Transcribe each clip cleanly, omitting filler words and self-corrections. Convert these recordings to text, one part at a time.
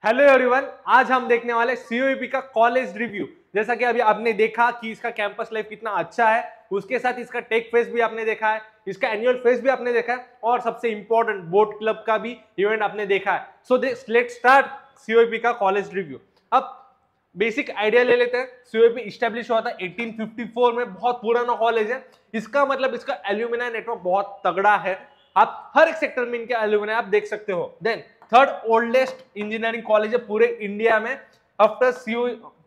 Hello everyone, आज हम देखने वाले सीओईपी का कॉलेज रिव्यू। जैसा कि अभी आपने देखा कि इसका कैंपस लाइफ कितना अच्छा है, उसके साथ इसका टेक फेस्ट भी आपने देखा है, इसका एनुअल फेस्ट भी आपने देखा है और सबसे इंपॉर्टेंट बोट क्लब का भी इवेंट आपने देखा है। सो लेट्स स्टार्ट सीओईपी का कॉलेज रिव्यू। अब बेसिक आइडिया ले लेते हैं। सीओईपी स्टैब्लिश हुआ था 1854 में, बहुत पुराना कॉलेज है। इसका मतलब इसका एल्यूमिनाई नेटवर्क बहुत तगड़ा है। आप हर एक सेक्टर में इनके एल्यूमिनाई आप देख सकते हो। Then third oldest engineering college है पूरे इंडिया में, after CU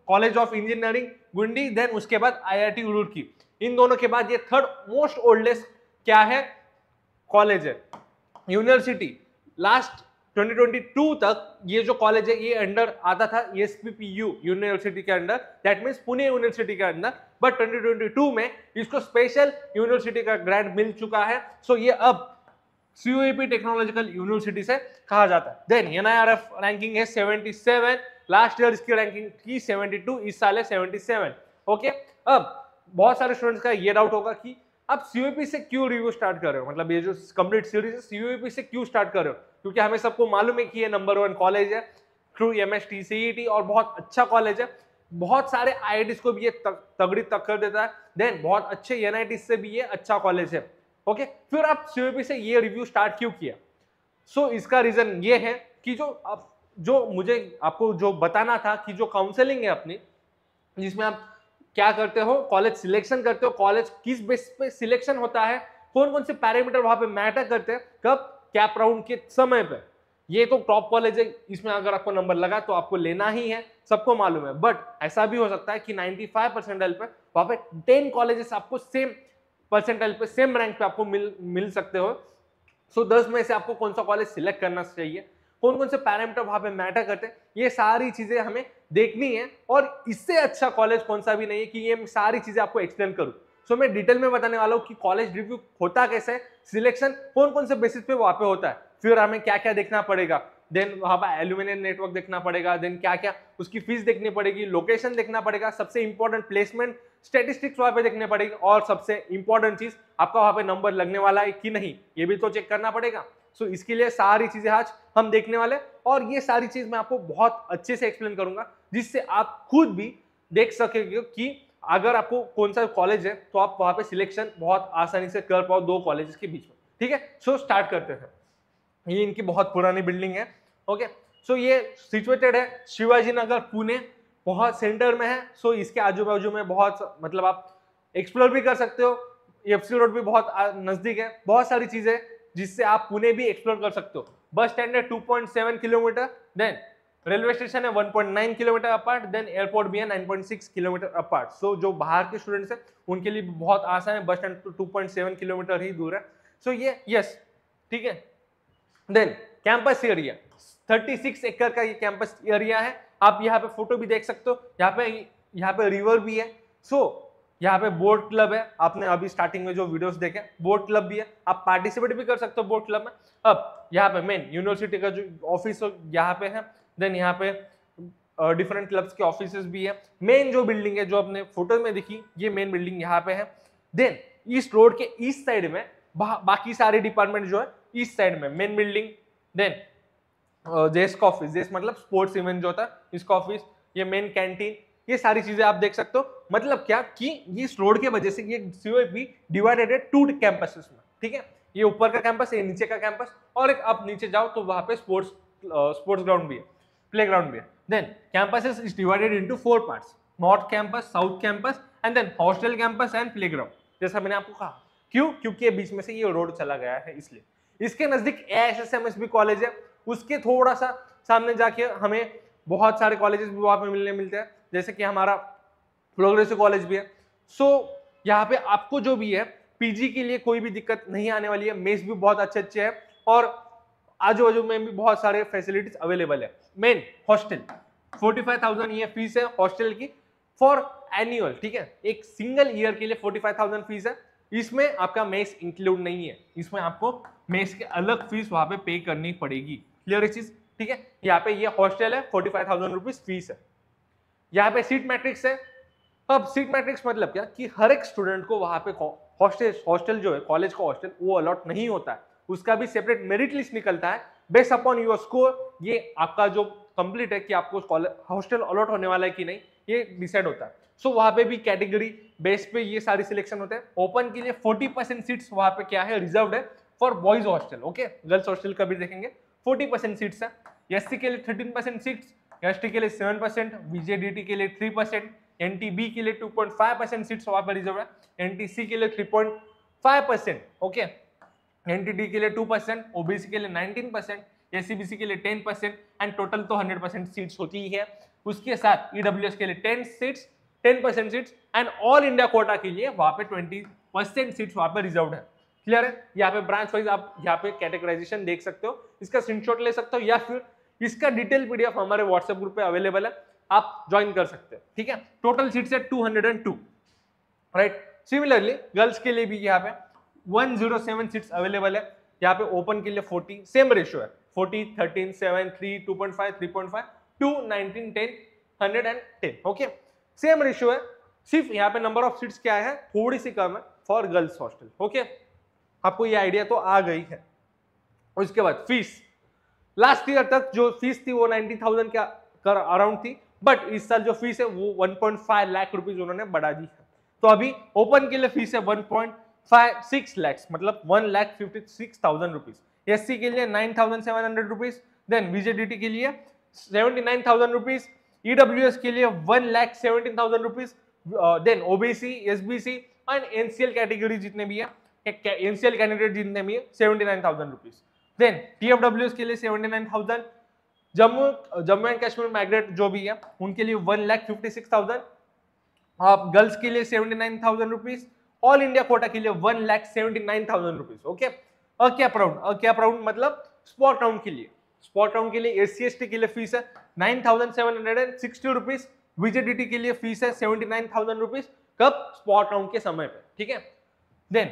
college of engineering Guindy, then उसके बाद आईआईटी रुड़की। इन दोनों के बाद ये थर्ड मोस्ट ओल्डेस्ट क्या है कॉलेज है। यूनिवर्सिटी लास्ट 2022 तक ये जो कॉलेज है ये अंडर आता था एसपीपीयू यूनिवर्सिटी के under, that means Pune university के अंडर। बट 2022 में इसको स्पेशल यूनिवर्सिटी का ग्रांट मिल चुका है। सो ये अब सीयूईपी टेक्नोलॉजिकल यूनिवर्सिटी से कहा जाता है। देन एनआईआरएफ रैंकिंग है 77, लास्ट ईयर इसकी रैंकिंग थी 72, इस साल है 77। ओके, अब बहुत सारे स्टूडेंट्स का ये डाउट होगा कि आप सीयूईपी से क्यों रिव्यू स्टार्ट कर रहे हो, मतलब ये जो कंप्लीट सीरीज है सीयूईपी से क्यों स्टार्ट कर रहे हो, क्योंकि हमें सबको मालूम है कि ये नंबर 1 कॉलेज है थ्रू एमएसटी सीईटी और बहुत अच्छा कॉलेज है। बहुत सारे आईआईटीज को भी ये तगड़ी टक्कर देता है। देन बहुत अच्छे एनआईटीज से भी ये अच्छा कॉलेज है। ओके, फिर आप सीयूईपी से ये रिव्यू स्टार्ट क्यों किया? सो इसका रीजन ये है कि जो मुझे आपको जो बताना था कि जो काउंसलिंग है अपनी, जिसमें आप क्या करते हो, कॉलेज सिलेक्शन करते हो, कॉलेज किस बेस पे सिलेक्शन होता है, कौन कौन से पैरामीटर वहां पे मैटर करते हैं, कब कैप राउंड के समय पे। ये तो टॉप कॉलेज है, इसमें अगर आपको नंबर लगा तो आपको लेना ही है, सबको मालूम है। बट ऐसा भी हो सकता है कि 95 परसेंटाइल पे वहां पे 10 कॉलेजेस आपको सेम परसेंटाइल पे सेम रैंक पे आपको मिल सकते हो। सो 10 में से आपको कौन सा कॉलेज सिलेक्ट करना चाहिए, कौन कौन से पैरामीटर वहां पे मैटर करते हैं, ये सारी चीजें हमें देखनी है। और इससे अच्छा कॉलेज कौन सा भी नहीं है कि ये सारी चीजें आपको एक्सप्लेन करूं। सो मैं डिटेल में बताने वाला हूं कि कॉलेज रिव्यू होता कैसे है, सिलेक्शन कौन कौन से बेसिस पे वहां पे होता है, फिर हमें क्या क्या देखना पड़ेगा, देन वहां पर एल्यूमिनियम नेटवर्क देखना पड़ेगा, देन क्या क्या उसकी फीस देखनी पड़ेगी, लोकेशन देखना पड़ेगा, सबसे इंपॉर्टेंट प्लेसमेंट स्टेटिस्टिक्स वहां पे देखने पड़ेगी, और सबसे इंपॉर्टेंट चीज आपका वहां पे नंबर लगने वाला है कि नहीं, ये भी तो चेक करना पड़ेगा। सो इसके लिए सारी चीजें आज हम देखने वाले, और ये सारी चीज मैं आपको बहुत अच्छे से एक्सप्लेन करूंगा, जिससे आप खुद भी देख सकेंगे कि अगर आपको कौन सा कॉलेज है तो आप वहां पे सिलेक्शन बहुत आसानी से कर पाओ दो कॉलेजेस के बीच में। ठीक है, सो स्टार्ट करते हैं। ये इनकी बहुत पुरानी बिल्डिंग है। ओके, सो ये सिचुएटेड है शिवाजी नगर पुणे, बहुत सेंटर में है। सो इसके आजू बाजू में बहुत, मतलब आप एक्सप्लोर भी कर सकते हो, एफसी रोड भी बहुत नजदीक है, बहुत सारी चीजें जिससे आप पुणे भी एक्सप्लोर कर सकते हो। बस स्टैंड है 2.7 किलोमीटर, देन रेलवे स्टेशन है 1.9 किलोमीटर अपार्ट, देन एयरपोर्ट भी है 9.6 किलोमीटर अपार्ट। सो जो बाहर के स्टूडेंट्स हैं उनके लिए बहुत आसान है, बस स्टैंड 2.7 किलोमीटर ही दूर है। सो ये यस, ठीक है। देन कैंपस एरिया 36 एकड़ का ये कैंपस एरिया है। आप यहाँ पे फोटो भी देख सकते हो, यहाँ पे रिवर भी है। सो यहाँ पे बोट क्लब है, आपने अभी स्टार्टिंग में जो वीडियोस देखे बोट क्लब भी है, आप पार्टिसिपेट भी कर सकते हो बोट क्लब में। अब यहाँ पे मेन यूनिवर्सिटी का जो ऑफिस यहाँ पे है, देन यहाँ पे डिफरेंट क्लब्स के ऑफिसेस भी है। मेन जो बिल्डिंग है जो आपने फोटो में दिखी, ये मेन बिल्डिंग यहाँ पे है। देन ईस्ट रोड के ईस्ट साइड में बाकी सारे डिपार्टमेंट जो है ईस्ट साइड में मेन बिल्डिंग, देन जेस्क ऑफिस, जेस मतलब स्पोर्ट्स इवेंट जो होता है इसका ऑफिस, ये मेन कैंटीन, ये सारी चीजें आप देख सकते हो। मतलब क्या कि ये इस रोड के वजह से ये सीओईपी डिवाइडेड है 2 कैंपसेस में। ठीक है, ये ऊपर का कैंपस, ये नीचे का कैंपस, और एक आप नीचे जाओ तो वहां पे स्पोर्ट्स ग्राउंड भी है, प्ले ग्राउंड भी है। Then campuses is divided into 4 parts, north campus, south campus, and then hostel campus and play ground, जैसा मैंने आपको कहा। क्यों? क्योंकि ये बीच में से ये रोड चला गया है, इसलिए। इसके नजदीक एएसएसएमएस भी कॉलेज है, उसके थोड़ा सा सामने जाके हमें बहुत सारे कॉलेजेस भी वहां पे मिलते हैं, जैसे कि हमारा प्रोग्रेसिव कॉलेज भी है। सो यहाँ पे आपको जो भी है पीजी के लिए कोई भी दिक्कत नहीं आने वाली है, मेस भी बहुत अच्छे अच्छे हैं, और आजू बाजू में भी बहुत सारे फैसिलिटीज अवेलेबल है। मेन हॉस्टल 45,000 ये फीस है हॉस्टल की फॉर एनुअल। ठीक है, एक सिंगल ईयर के लिए 45,000 फीस है। इसमें आपका मेस इंक्लूड नहीं है, इसमें आपको मेस के अलग फीस वहां पे करनी पड़ेगी। क्लियर है चीज? ठीक है, यहाँ पे ये हॉस्टल है, 45,000 रुपीज फीस है। यहाँ पे सीट मैट्रिक्स है। अब सीट मैट्रिक्स मतलब क्या कि हर एक स्टूडेंट को वहां पे हॉस्टल जो है कॉलेज का हॉस्टल वो अलॉट नहीं होता है, उसका भी सेपरेट मेरिट लिस्ट निकलता है, बेस्ड अपॉन योर स्कोर ये आपका जो कंप्लीट है कि आपको हॉस्टल अलॉट होने वाला है कि नहीं ये डिसाइड होता है। सो वहां पे भी कैटेगरी बेस पे ये सारी सिलेक्शन होते हैं। ओपन के लिए 40% सीट्स वहां पे क्या है रिजर्व्ड है for boys hostel, okay, girls hostel का भी देखेंगे 40% सीट्स है। एससी के लिए 13% सीट्स, एसटी के लिए 7%, बीजेडीटी के लिए 3%, एनटीबी के लिए 2.5% सीट्स वहां पर रिजर्व है, एनटीसी के लिए 3.5%, ओके, एनटीडी के लिए 2%, ओबीसी के लिए 19%, एससीबीसी के लिए 10% एंड टोटल तो 100% सीट्स होती ही है। उसके साथ ईडब्ल्यूएस के लिए 10% seats and all India Kota के लिए वहां पे 20% सीट्स वहां पे रिजर्व्ड है। क्लियर है? यहाँ पे ब्रांच वाइज आप यहाँ पे कैटेगराइजेशन देख सकते हो, इसका स्क्रीनशॉट ले सकते हो या फिर इसका डिटेल पीडीएफ हमारे व्हाट्सएप ग्रुप पे अवेलेबल है, आप ज्वाइन कर सकते हो। ठीक है, टोटल सीट्स है 202, राइट। सिमिलरली गर्ल्स के लिए भी यहाँ पे 107 सीट्स अवेलेबल है। यहाँ पे ओपन के लिए 40, सेम रेशियो है 40, 13, 7, 3, 2.5, 3.5, 2, 19, 10, 110, ओके, सेम रेशियो है। सिर्फ यहाँ पे नंबर ऑफ सीट्स क्या है थोड़ी सी कम है फॉर गर्ल्स हॉस्टल, ओके, आपको ये आइडिया तो आ गई है। उसके बाद फीस, लास्ट ईयर तक जो फीस थी वो 90,000 के अराउंड थी, बट इस साल जो फीस है वो 1.5 लाख रुपीज उन्होंने बढ़ा दी है। तो अभी ओपन के लिए फीस है 1.56 लाख, मतलब 1,56,000 रुपीज। एससी के लिए 9,700 रुपीज, देन बीजेडीटी के लिए 79,000 रुपीज, ईडब्ल्यूएस के लिए 1,17,000 rupees, then OBC, SBC and NCL category जितने भी है, एनसीएल कैंडिडेट जितने भी है 79,000 रुपीज, देन टीएफडब्ल्यूएस के लिए 79,000, जम्मू एंड कश्मीर माइग्रेट जो भी है उनके लिए 1,56,000, आप गर्ल्स के लिए 79,000 रुपीज, ऑल इंडिया कोटा के लिए 1,79,000 रुपीज, ओके। कैप राउंड मतलब स्पॉट राउंड के लिए, स्पॉट राउंड के लिए एससी एसटी के लिए फीस है 9,760 रुपीज, बीजेडीटी के लिए फीस है 79,000 रुपीज, कब स्पॉट राउंड के समय पे, ठीक है। देन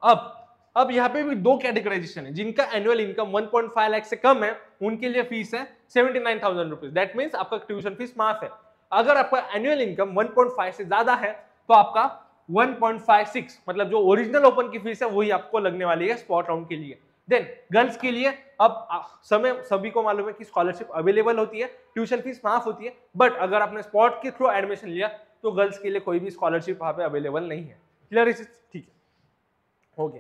अब यहाँ पे भी दो कैटेगराइजेशन है, जिनका एनुअल इनकम 1.5 लाख से कम है उनके लिए फीस है 79,000 रुपीज, दैट मीन्स आपका ट्यूशन फीस माफ है। अगर आपका एनुअल इनकम 1.5 से ज्यादा है तो आपका 1.56 मतलब जो ओरिजिनल ओपन की फीस है वही आपको लगने वाली है स्पॉट राउंड के लिए। देन गर्ल्स के लिए अब समय सभी को मालूम है कि स्कॉलरशिप अवेलेबल होती है, ट्यूशन फीस माफ होती है, बट अगर आपने स्पॉट के थ्रू एडमिशन लिया तो गर्ल्स के लिए कोई भी स्कॉलरशिप वहां पे अवेलेबल नहीं है। क्लियर? ठीक है, ओके।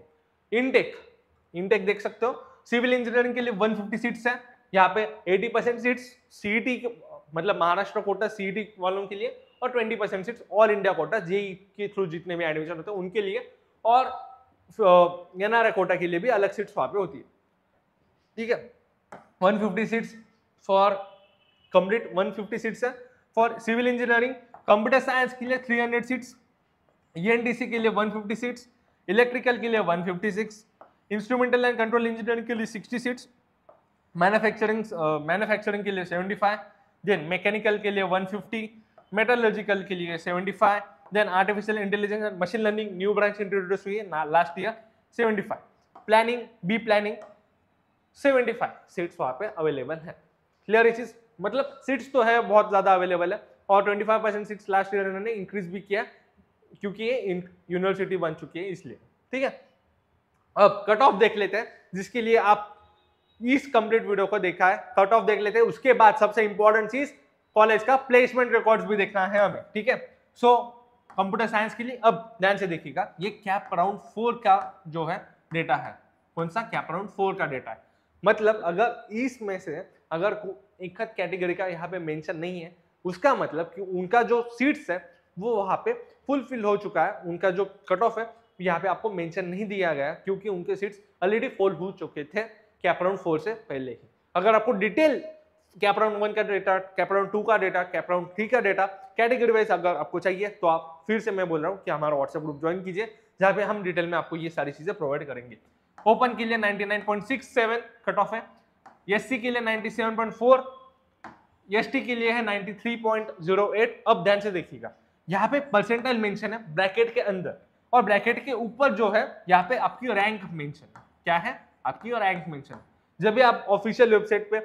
इनटेक देख सकते हो, सिविल इंजीनियरिंग के लिए 150 सीट्स है, यहाँ पे 80% सीट्स सीईटी मतलब महाराष्ट्र कोटा सीईटी वालों के लिए, और 20% seats all India quota JEE के थ्रू जितने भी एडमिशन होते हैं उनके लिए, और एनआरआई कोटा के लिए भी अलग सीट्स वहां पे होती है। ठीक है, 150 सीट्स फॉर कंप्लीट 150 सीट्स है for civil engineering. Computer science के लिए 300 सीट्स, ईएनटीसी के लिए 150 सीट्स, इलेक्ट्रिकल के लिए 156, इंस्ट्रूमेंटल एंड कंट्रोल इंजीनियरिंग के लिए 60 सीट्स, मैन्युफैक्चरिंग के लिए 75, देन मैकेनिकल के लिए 150, मेटलर्जिकल के लिए 75, then artificial intelligence and machine learning new branch introduce हुई है last year 75, planning B planning 75 seats वहां पे अवेलेबल है। क्लियर है चीज? मतलब सीट्स तो है बहुत ज्यादा अवेलेबल है, और 25% सीट्स लास्ट ईयर इन्होंने इंक्रीज भी किया क्योंकि ये यूनिवर्सिटी बन चुकी है इसलिए। ठीक है, अब कट ऑफ देख लेते हैं, जिसके लिए आप इस कंप्लीट वीडियो को देखा है, कट ऑफ देख लेते हैं। उसके बाद सबसे इंपॉर्टेंट चीज कॉलेज का प्लेसमेंट रिकॉर्ड्स भी देखना है हमें। ठीक है, सो कंप्यूटर साइंस के लिए अब ध्यान से देखिएगा, ये कैप राउंड 4 का जो है डेटा है। कौन सा? कैप राउंड 4 का डेटा है। मतलब अगर इसमें से अगर एक कैटेगरी का यहाँ पे मेंशन नहीं है, उसका मतलब कि उनका जो सीट्स है वो वहां पे फुलफिल हो चुका है, उनका जो कट ऑफ है यहाँ पे आपको मेंशन नहीं दिया गया क्योंकि उनके सीट्स ऑलरेडी फुल हो चुके थे कैप राउंड 4 से पहले ही। अगर आपको डिटेल कैप राउंड 1 का डेटा, कैप राउंड 2 का डेटा, कैप राउंड 3 का डेटा कैटेगरी वाइज अगर आपको चाहिए तो आप फिर से मैं बोल रहा हूँ कि हमारा व्हाट्सएप ग्रुप ज्वाइन कीजिए, जहाँ पे हम डिटेल में आपको ये सारी चीजें प्रोवाइड करेंगे। ओपन के लिए 99.67 कट ऑफ है, एससी के लिए 97.4, एसटी के लिए है 93.08। अब ध्यान से देखिएगा, यहाँ पे परसेंटाइल मेंशन है ब्रैकेट के अंदर, और ब्रैकेट के ऊपर जो है यहाँ पे आपकी रैंक मेंशन है। क्या है? आपकी रैंक मेंशन। जब भी आप ऑफिशियल वेबसाइट पे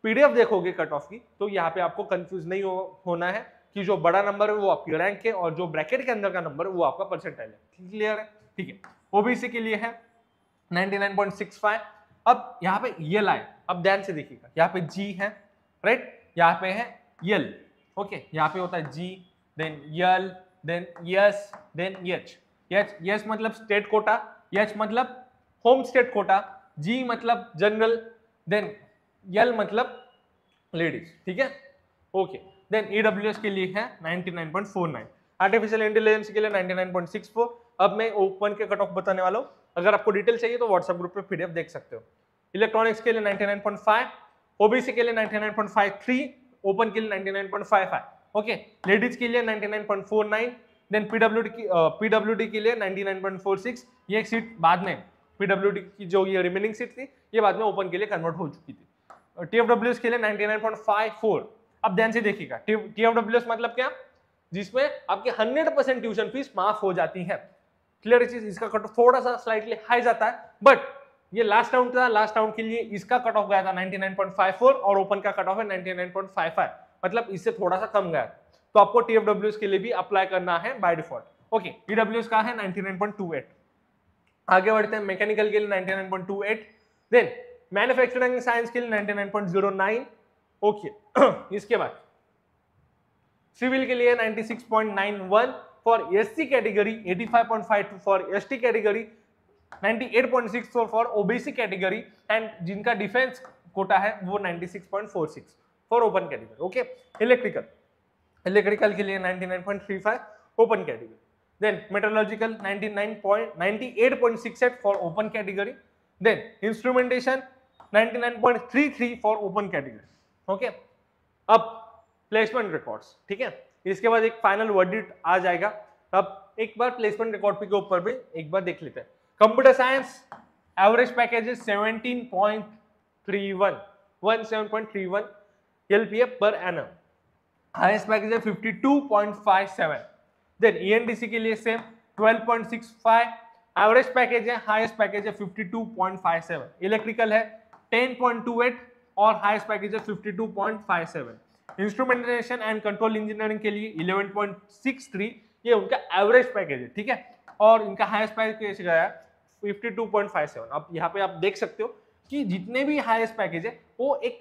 पीडीएफ देखोगे कट ऑफ की, तो यहाँ पे आपको कंफ्यूज नहीं होना है कि जो बड़ा नंबर है वो आपकी रैंक है और जो ब्रैकेट के अंदर का नंबर है वो आपका परसेंटाइल है। क्लियर है? ठीक है, ओबीसी के लिए है 99.65, अब यहाँ पे यल आए, अब ध्यान से देखिएगा, यहाँ पे जी है, राइट, यहाँ पे है यल, ओके, यहाँ पे होता है जी, देन यल, देन यस, देन यच। यस मतलब स्टेट कोटा, यच मतलब होम स्टेट कोटा, जी मतलब जनरल, देन यल मतलब लेडीज, ठीक है, ओके। देन ईडब्ल्यूएस के लिए है 99.49, आर्टिफिशियल इंटेलिजेंस के लिए 99.64। अब मैं ओपन के कट ऑफ बताने वाला हूँ, अगर आपको डिटेल चाहिए तो व्हाट्सएप ग्रुप पे पीडीएफ देख सकते हो। इलेक्ट्रॉनिक्स के लिए 99.5, ओबीसी के लिए 99.53, ओपन के लिए 99.55, ओके। लेडीज के लिए 99.49, देन पीडब्ल्यूडी के लिए 99.46, ये एक सीट बाद में पीडब्ल्यूडी की जो ये रिमेनिंग सीट थी ये बाद में ओपन के लिए कन्वर्ट हो चुकी थी। टीएफडब्ल्यूएस के लिए 99.54। अब ध्यान से देखिएगा, टीएफडब्ल्यूएस मतलब क्या, जिसमें आपकी 100% ट्यूशन फीस माफ हो जाती है, क्लियर चीज। इसका कट ऑफ थोड़ा सा स्लाइटली हाई जाता है, बट ये लास्ट राउंड था, लास्ट राउंड के लिए इसका कट ऑफ गया था 99.54 और ओपन का कट ऑफ है 99.55, मतलब इससे थोड़ा सा कम गया। तो आपको टीएफडब्ल्यूएस के लिए भी अप्लाई करना है बाय डिफॉल्ट, ओके। ईडब्ल्यूएस का है 99.28। आगे बढ़ते हैं, मैकेनिकल के लिए 99.28, देन मैन्युफैक्चरिंग साइंस के लिए 99.09, ओके। इसके बाद सिविल के लिए 96.91 for SC category, 85.52 for ST category, 98.64 for OBC category, and जिनका डिफेंस कोटा है वो 96.46 for open category, okay. Electrical के लिए 99.35 open category, then metrological 98.68 for open category, then instrumentation 99.33 for open category, okay. अब placement records, ठीक है, इसके बाद एक फाइनल वर्डिक्ट आ जाएगा। अब एक बार प्लेसमेंट रिकॉर्ड के ऊपर भी एक बार देख लेते हैं। कंप्यूटर साइंस एवरेज पैकेज है 17.31 LPA per annum, highest package है 52.57। देन ईएनडीसी के लिए सेम 12.65 एवरेज पैकेज है, हाईएस्ट पैकेज है 52.57। इलेक्ट्रिकल है 10.28 और हाईएस्ट पैकेज है 52.57। इंस्ट्रूमेंटेशन एंड कंट्रोल इंजीनियरिंग के लिए 11.63, ये उनका एवरेज पैकेज है, ठीक है, और इनका हाईएस्ट पैकेज गया है 52.57। अब यहाँ पे आप देख सकते हो कि जितने भी हाईएस्ट पैकेज है वो एक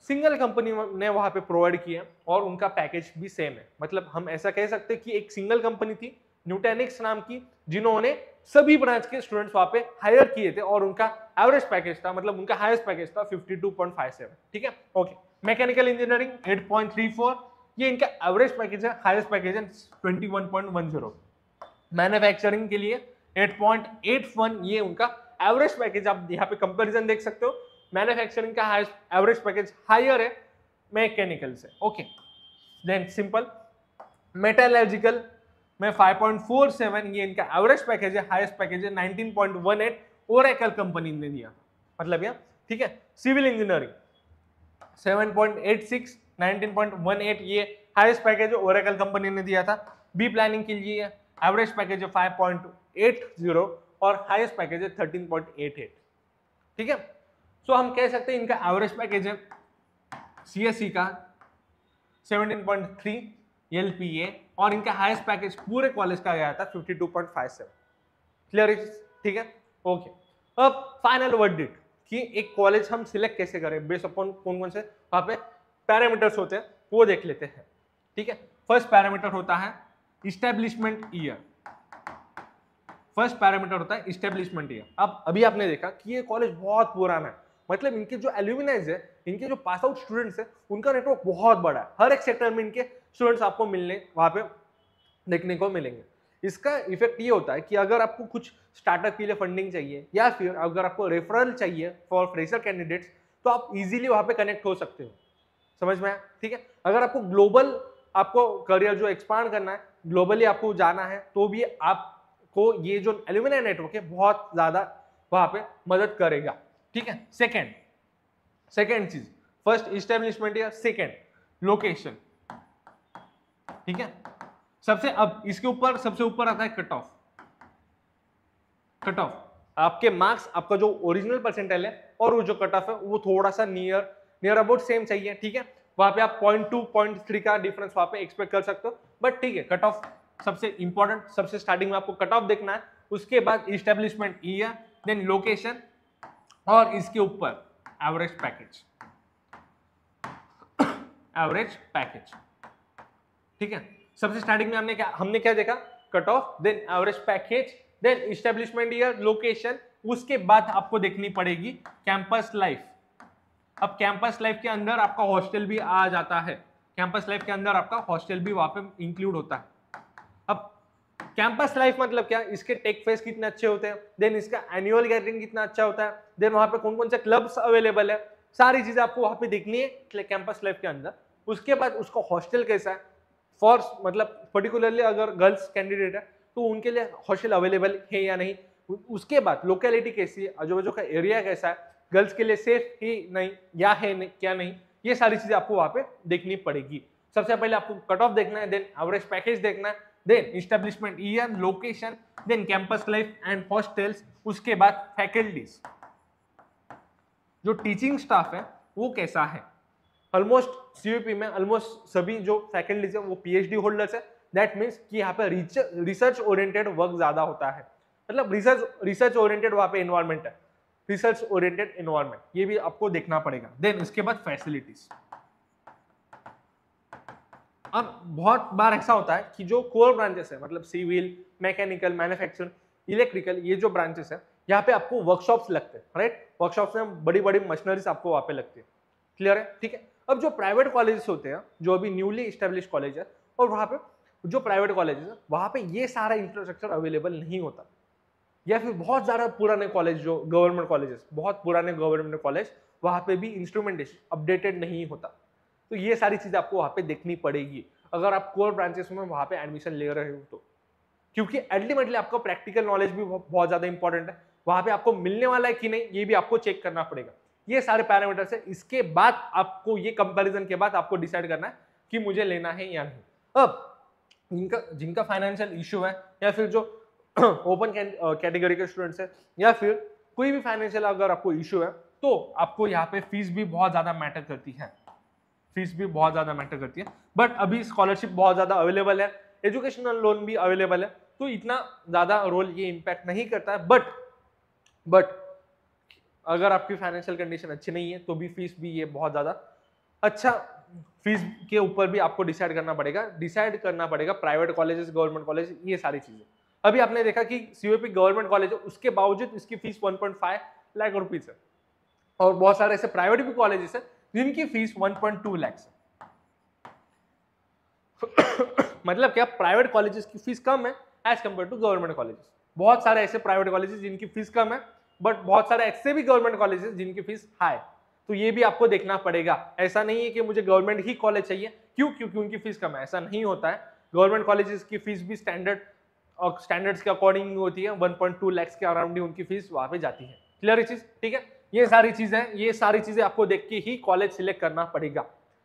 सिंगल कंपनी ने वहां पे प्रोवाइड किया और उनका पैकेज भी सेम है। मतलब हम ऐसा कह सकते हैं कि एक सिंगल कंपनी थी न्यूटेनिक्स नाम की, जिन्होंने सभी ब्रांच के स्टूडेंट्स वहां पे हायर किए थे और उनका एवरेज पैकेज था, मतलब उनका हाईएस्ट पैकेज था 52.57, ठीक है, ओके। मैकेनिकल इंजीनियरिंग 8.34, ये इनका एवरेज पैकेज है, हाईएस्ट पैकेज है 21.10। मैन्युफैक्चरिंग के लिए 8.81, ये उनका एवरेज पैकेज, आप यहाँ पे कंपैरिजन देख सकते हो, मैन्युफैक्चरिंग का हाईएस्ट एवरेज पैकेज हायर है मैकेनिकल से, ओके। देन सिंपल मेटलर्जिकल में 5.47, ये इनका एवरेज पैकेज है, हाईएस्ट पैकेज है 19.18, ओरेकल कंपनी ने दिया, मतलब ये, ठीक है। सिविल इंजीनियरिंग 7.86, 19.18, ये हाईएस्ट पैकेज ओरेकल कंपनी ने दिया था। बी प्लानिंग के लिए एवरेज पैकेज है 5.80 और हाईएस्ट पैकेज है 13.88, ठीक है। सो हम कह सकते हैं इनका एवरेज पैकेज है सीएससी का 17.3 LPA और इनका हाईएस्ट पैकेज पूरे कॉलेज का गया था 52.57, क्लियर, ठीक है, ओके। अब फाइनल वर्डिक्ट कि एक कॉलेज हम सिलेक्ट कैसे करें, बेस्ड अपॉन कौन कौन से वहां पे पैरामीटर्स होते हैं वो देख लेते हैं, ठीक है। फर्स्ट पैरामीटर होता है इस्टेब्लिशमेंट ईयर, फर्स्ट पैरामीटर होता है इस्टेब्लिशमेंट ईयर। अब अभी आपने देखा कि ये कॉलेज बहुत पुराना है, मतलब इनके जो एल्यूमिनाइज है, इनके जो पास आउट स्टूडेंट्स है, उनका नेटवर्क बहुत बड़ा है, हर एक सेक्टर में इनके स्टूडेंट्स आपको मिलने वहां पे देखने को मिलेंगे। इसका इफेक्ट ये होता है कि अगर आपको कुछ स्टार्टअप के लिए फंडिंग चाहिए या फिर अगर आपको रेफरल चाहिए फॉर फ्रेशर कैंडिडेट्स, तो आप इजीली वहां पे कनेक्ट हो सकते हो, समझ में आया, ठीक है। अगर आपको ग्लोबल आपको करियर जो एक्सपांड करना है, ग्लोबली आपको जाना है, तो भी आपको ये जो एल्यूमिनाई नेटवर्क है बहुत ज्यादा वहां पे मदद करेगा, ठीक है। सेकेंड चीज, फर्स्ट इस्टेब्लिशमेंट या सेकेंड लोकेशन, ठीक है। अब इसके ऊपर सबसे ऊपर आता है कट ऑफ। आपके मार्क्स, आपका जो ओरिजिनल परसेंटाइल है और वो जो कट ऑफ है वो थोड़ा सा नियर अबाउट सेम चाहिए, ठीक है। वहां पे आप 0.2 0.3 का डिफरेंस वहां पे एक्सपेक्ट कर सकते हो, बट ठीक है, कट ऑफ सबसे इंपॉर्टेंट, सबसे स्टार्टिंग में आपको कट ऑफ देखना है, उसके बाद इस्टेब्लिशमेंट ईयर, देन लोकेशन और इसके ऊपर एवरेज पैकेज, एवरेज पैकेज, ठीक है। सबसे स्टार्टिंग में हमने क्या देखा, cut off, then average package, then establishment year, location, उसके बाद आपको देखनी पड़ेगी कैंपस लाइफ। अब कैंपस लाइफ के अंदर आपका हॉस्टल भी आ जाता है, कैंपस लाइफ के अंदर आपका हॉस्टल भी वहां पे इंक्लूड होता है। अब कैंपस लाइफ मतलब क्या, इसके टेक फेस कितने अच्छे होते हैं, देन इसका एनुअल गैदरिंग कितना अच्छा होता है, देन वहां पे कौन कौन से क्लब्स अवेलेबल है, सारी चीजें आपको वहां पे देखनी है कैंपस लाइफ के अंदर। उसके बाद उसका हॉस्टल कैसा है, फॉर मतलब पर्टिकुलरली अगर गर्ल्स कैंडिडेट है तो उनके लिए हॉस्टल अवेलेबल है या नहीं, उसके बाद लोकेलिटी कैसी है, आजू बाजू का एरिया कैसा है, गर्ल्स के लिए सेफ ही नहीं या है नहीं, क्या नहीं, ये सारी चीजें आपको वहां पे देखनी पड़ेगी। सबसे पहले आपको कट ऑफ देखना है, देन एवरेज पैकेज देखना है, then establishment year, location, then campus life and hostels, उसके बाद फैकल्टीज, जो टीचिंग स्टाफ है वो कैसा है। ऑलमोस्ट सीयूपी में ऑलमोस्ट सभी जो फैकल्टीज है वो पीएचडी होल्डर्स है, दैट मीन्स कि यहाँ पे रिसर्च ओरिएंटेड वर्क ज्यादा होता है, मतलब रिसर्च ओरिएंटेड वहां पे एनवायरमेंट है, रिसर्च ओरिएंटेड एनवायरमेंट, ये भी आपको देखना पड़ेगा। देन इसके बाद फैसिलिटीज। अब बहुत बार ऐसा होता है कि जो कोर ब्रांचेस है, मतलब सिविल, मैकेनिकल, मैन्युफैक्चरिंग, इलेक्ट्रिकल, ये जो ब्रांचेस है यहाँ पे आपको वर्कशॉप्स लगते हैं, राइट। वर्कशॉप्स में बड़ी बड़ी मशीनरीज आपको वहां पे लगती है, क्लियर है, ठीक है। अब जो प्राइवेट कॉलेजेस होते हैं, जो अभी न्यूली इस्टेब्लिश कॉलेज है, और वहां पे जो प्राइवेट कॉलेजेस है वहां पे ये सारा इंफ्रास्ट्रक्चर अवेलेबल नहीं होता, या फिर बहुत ज्यादा पुराने कॉलेज, जो गवर्नमेंट कॉलेजेस, बहुत पुराने गवर्नमेंट कॉलेज, वहां पे भी इंस्ट्रूमेंटेशन अपडेटेड नहीं होता। तो ये सारी चीजें आपको वहां पे देखनी पड़ेगी अगर आप कोर ब्रांचेस में वहां पे एडमिशन ले रहे हो तो, क्योंकि अल्टीमेटली आपका प्रैक्टिकल नॉलेज भी बहुत ज्यादा इंपॉर्टेंट है, वहां पे आपको मिलने वाला है कि नहीं ये भी आपको चेक करना पड़ेगा। ये सारे पैरामीटर्स है, इसके बाद आपको ये कंपैरिजन के बाद आपको डिसाइड करना है कि मुझे लेना है या नहीं। अब जिनका फाइनेंशियल इशू है, या फिर जो ओपन कैटेगरी के स्टूडेंट्स है, या फिर कोई भी फाइनेंशियल अगर आपको इशू है, तो आपको यहाँ पे फीस भी बहुत ज्यादा मैटर करती है, फीस भी बहुत ज्यादा मैटर करती है। बट अभी स्कॉलरशिप बहुत ज्यादा अवेलेबल है, एजुकेशनल लोन भी अवेलेबल है, तो इतना ज्यादा रोल ये इम्पैक्ट नहीं करता है। बट अगर आपकी फाइनेंशियल कंडीशन अच्छी नहीं है तो भी फीस भी ये बहुत ज्यादा अच्छा, फीस के ऊपर भी आपको डिसाइड करना पड़ेगा प्राइवेट कॉलेजेस, गवर्नमेंट कॉलेज, ये सारी चीजें। अभी आपने देखा कि सीयूपी गवर्नमेंट कॉलेज है, उसके बावजूद इसकी फीस 1.5 लाख रुपीज है, और बहुत सारे ऐसे प्राइवेट भी कॉलेजेस है जिनकी फीस 1.2 लाख है। मतलब क्या, प्राइवेट कॉलेजेस की फीस कम है as compare to government colleges. बहुत सारे ऐसे प्राइवेट कॉलेजेस जिनकी फीस कम है, बट बहुत सारे ऐसे भी गवर्नमेंट कॉलेजेस जिनकी फीस हाई, तो ये भी आपको देखना पड़ेगा। ऐसा नहीं है कि मुझे गवर्नमेंट ही कॉलेज चाहिए, क्योंकि उनकी फीस कम है, ऐसा नहीं होता है। गवर्नमेंट कॉलेजेस की फीस भी स्टैंडर्ड्स के अकॉर्डिंग होती है, 1.2 लाख के अराउंड ही उनकी फीस वहां पे जाती है। क्लियर चीज, ठीक है। ये सारी चीजें आपको देख के ही कॉलेज सिलेक्ट करना पड़ेगा।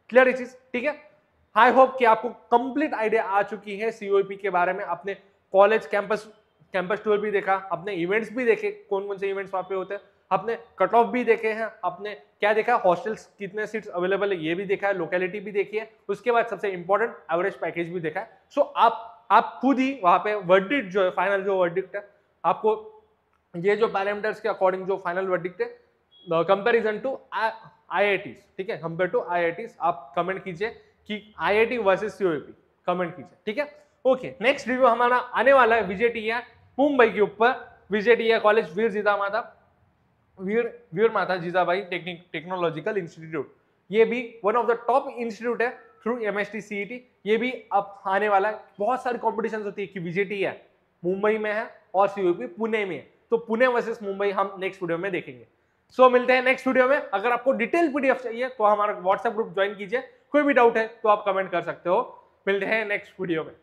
क्लियर चीज, ठीक है। आई होप कि आपको कंप्लीट आइडिया आ चुकी है सीओईपी के बारे में। आपने कॉलेज कैंपस टूर भी देखा, अपने इवेंट्स भी देखे, कौन कौन से इवेंट्स वहां पे होते हैं, आपने कट ऑफ भी देखे हैं, आपने क्या देखा, हॉस्टल्स कितने सीट्स अवेलेबल है ये भी देखा है, लोकेलिटी भी देखी है, उसके बाद सबसे इंपॉर्टेंट एवरेज पैकेज भी देखा है। सो आप खुद ही वहां पे वर्डिक्ट जो है, फाइनल जो वर्डिक्ट है, आपको ये जो पैरामीटर्स के अकॉर्डिंग जो फाइनल वर्डिक्ट है, कंपेरिजन टू आईआईटीज, ठीक है, कंपेयर टू आईआईटीज, आप कमेंट कीजिए कि आईआईटी वर्सेस सीओईपी, कमेंट कीजिए, ठीक है। ओके, नेक्स्ट रिव्यू हमारा आने वाला है विजेटिया मुंबई के ऊपर, विजेटिया कॉलेज वीर माता जीजाबाई टेक्नोलॉजिकल इंस्टीट्यूट। ये भी one of the top institute है थ्रू एमएसटी सीईटी। ये भी अब आने वाला है। बहुत सारी कॉम्पिटिशन होती है कि विजेटिया मुंबई में है और सीओईपी पुणे में है, तो पुणे वर्सेस मुंबई हम नेक्स्ट वीडियो में देखेंगे। सो मिलते हैं नेक्स्ट वीडियो में। अगर आपको डिटेल पीडीएफ चाहिए तो हमारा व्हाट्सएप ग्रुप ज्वाइन कीजिए। कोई भी डाउट है तो आप कमेंट कर सकते हो। मिलते हैं नेक्स्ट वीडियो में।